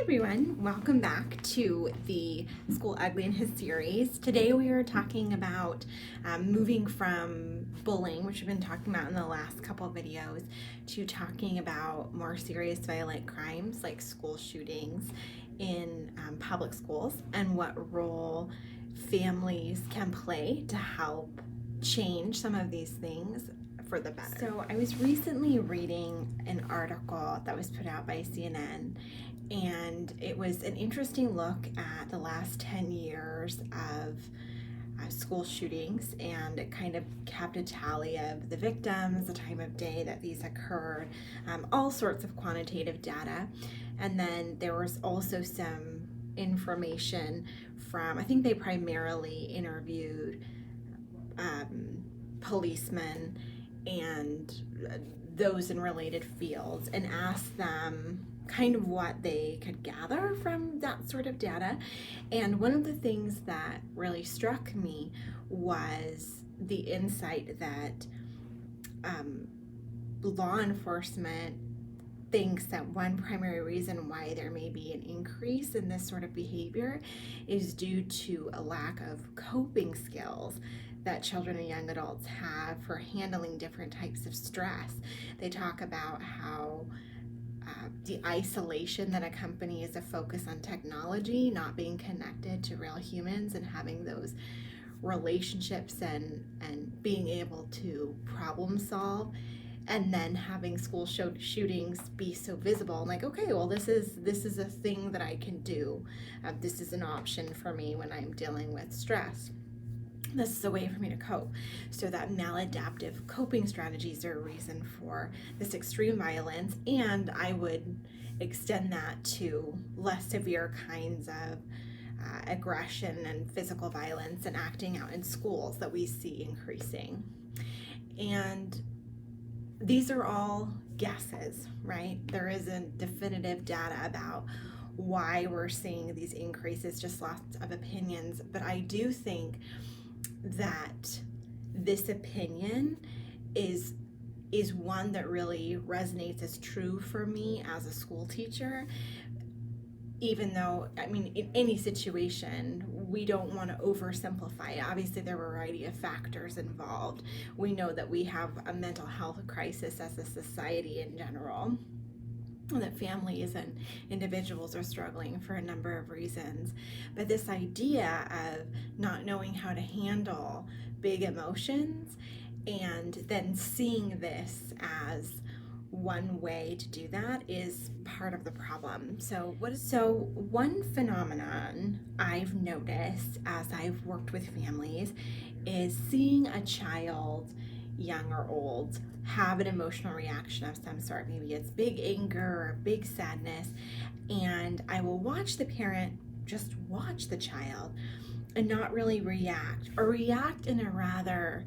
everyone, welcome back to the School Ugliness series. Today we are talking about moving from bullying, which we've been talking about in the last couple of videos, to talking about more serious violent crimes like school shootings in public schools and what role families can play to help change some of these things for the better. So I was recently reading an article that was put out by CNN, and it was an interesting look at the last 10 years of school shootings, and it kind of kept a tally of the victims, the time of day that these occurred, all sorts of quantitative data. And then there was also some information from, I think they primarily interviewed policemen and those in related fields and asked them kind of what they could gather from that sort of data. And one of the things that really struck me was the insight that law enforcement thinks that one primary reason why there may be an increase in this sort of behavior is due to a lack of coping skills that children and young adults have for handling different types of stress. They talk about how the isolation that accompanies a focus on technology, not being connected to real humans and having those relationships and being able to problem solve, and then having school shootings be so visible. Like, okay, well, this is a thing that I can do. This is an option for me when I'm dealing with stress. This is a way for me to cope. So that maladaptive coping strategies are a reason for this extreme violence, and I would extend that to less severe kinds of aggression and physical violence and acting out in schools that we see increasing. And these are all guesses, right? There isn't definitive data about why we're seeing these increases, just lots of opinions. But I do think that this opinion is one that really resonates as true for me as a school teacher, even though, I mean, in any situation, we don't want to oversimplify it. Obviously, there are a variety of factors involved. We know that we have a mental health crisis as a society in general, that families and individuals are struggling for a number of reasons. But this idea of not knowing how to handle big emotions and then seeing this as one way to do that is part of the problem. So one phenomenon I've noticed as I've worked with families is seeing a child, young or old, have an emotional reaction of some sort. Maybe it's big anger or big sadness, and I will watch the parent just watch the child and not really react, or react in a rather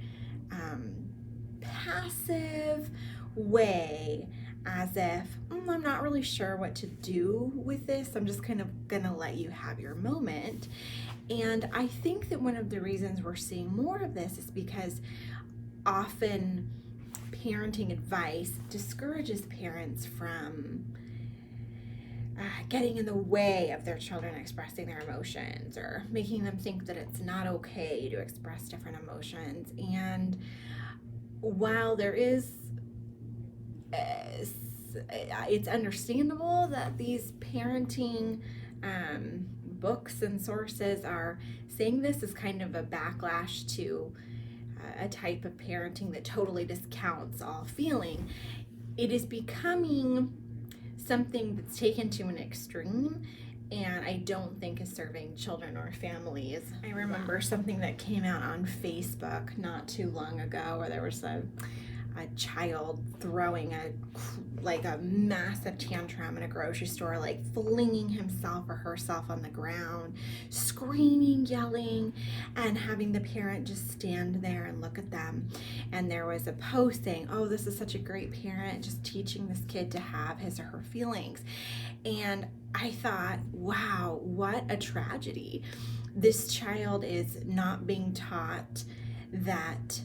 passive way, as if I'm not really sure what to do with this. I'm just kind of gonna let you have your moment. And I think that one of the reasons we're seeing more of this is because often parenting advice discourages parents from getting in the way of their children expressing their emotions, or making them think that it's not okay to express different emotions. And while there is, it's understandable that these parenting books and sources are saying this is kind of a backlash to a type of parenting that totally discounts all feeling, it is becoming something that's taken to an extreme, and I don't think is serving children or families. I remember something that came out on Facebook not too long ago where there was a child throwing a massive tantrum in a grocery store, like flinging himself or herself on the ground, screaming, yelling, and having the parent just stand there and look at them. And there was a post saying, oh, this is such a great parent, just teaching this kid to have his or her feelings. And I thought, wow, what a tragedy. This child is not being taught that,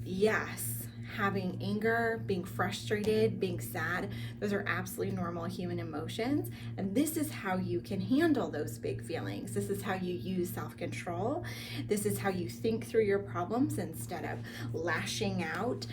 yes, having anger, being frustrated, being sad. Those are absolutely normal human emotions. And this is how you can handle those big feelings. This is how you use self-control. This is how you think through your problems instead of lashing out.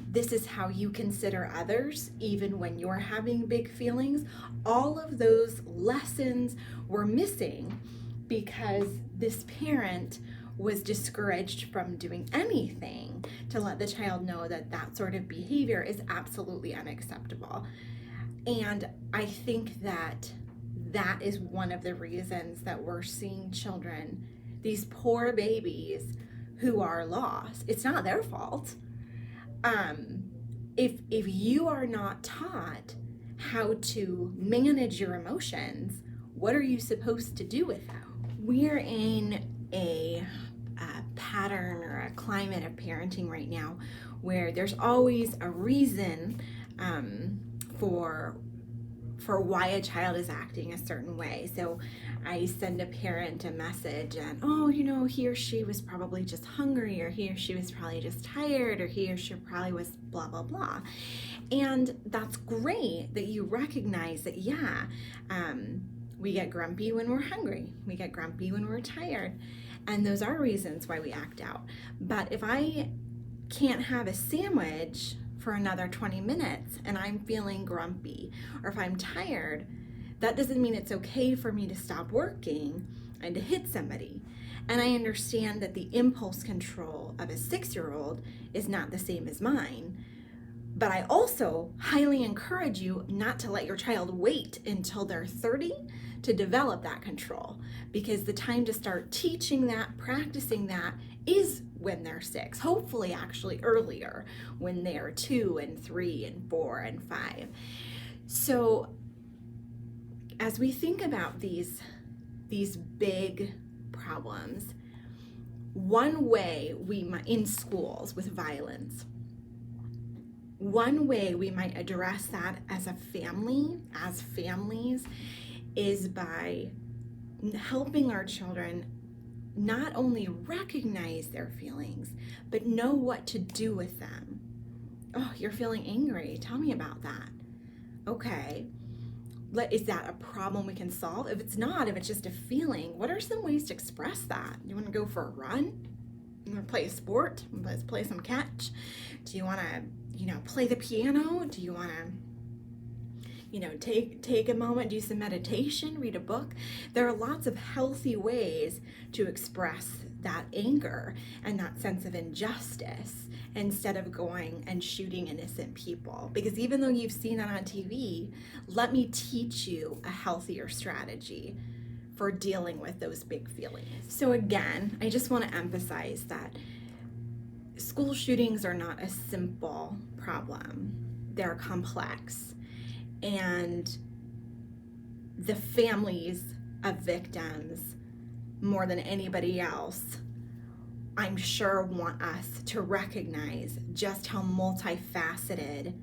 This is how you consider others even when you're having big feelings. All of those lessons were missing because this parent was discouraged from doing anything to let the child know that that sort of behavior is absolutely unacceptable. And I think that that is one of the reasons that we're seeing children, these poor babies who are lost. It's not their fault. If you are not taught how to manage your emotions, what are you supposed to do with them? We're in a pattern or a climate of parenting right now where there's always a reason for why a child is acting a certain way. So I send a parent a message and, oh, he or she was probably just hungry, or he or she was probably just tired, or he or she probably was blah, blah, blah. And that's great that you recognize that, we get grumpy when we're hungry. We get grumpy when we're tired. And those are reasons why we act out. But if I can't have a sandwich for another 20 minutes and I'm feeling grumpy, or if I'm tired, that doesn't mean it's okay for me to stop working and to hit somebody. And I understand that the impulse control of a 6-year-old is not the same as mine. But I also highly encourage you not to let your child wait until they're 30 to develop that control, because the time to start teaching that, practicing that, is when they're 6, hopefully actually earlier, when they're 2 and 3 and 4 and 5. So as we think about these big problems, one way we might, in schools with violence, one way we might address that as a family, as families, is by helping our children not only recognize their feelings, but know what to do with them. Oh, you're feeling angry. Tell me about that. Okay. Is that a problem we can solve? If it's not, if it's just a feeling, what are some ways to express that? You want to go for a run? You want to play a sport? Let's play some catch. Do you want to, play the piano? Do you want to, take a moment, do some meditation, read a book? There are lots of healthy ways to express that anger and that sense of injustice instead of going and shooting innocent people. Because even though you've seen that on TV, let me teach you a healthier strategy for dealing with those big feelings. So again, I just want to emphasize that school shootings are not a simple problem. They're complex. And the families of victims, more than anybody else, I'm sure want us to recognize just how multifaceted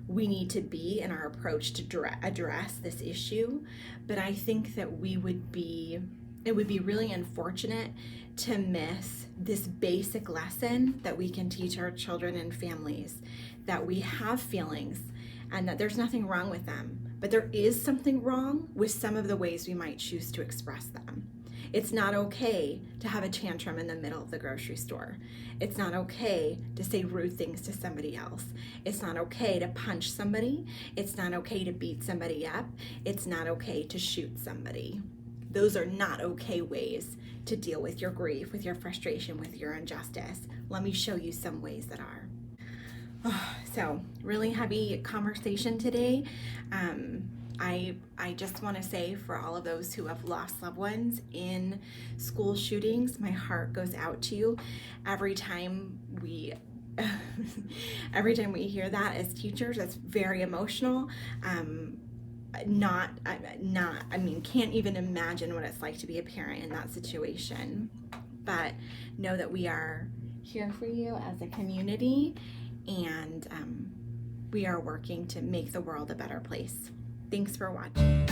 we need to be in our approach to address this issue. But I think that it would be really unfortunate to miss this basic lesson that we can teach our children and families, that we have feelings and that there's nothing wrong with them, but there is something wrong with some of the ways we might choose to express them. It's not okay to have a tantrum in the middle of the grocery store. It's not okay to say rude things to somebody else. It's not okay to punch somebody. It's not okay to beat somebody up. It's not okay to shoot somebody. Those are not okay ways to deal with your grief, with your frustration, with your injustice. Let me show you some ways that are. So really heavy conversation today. I just want to say, for all of those who have lost loved ones in school shootings, my heart goes out to you. Every time we hear that as teachers, it's very emotional. Can't even imagine what it's like to be a parent in that situation. But know that we are here for you as a community, and we are working to make the world a better place. Thanks for watching.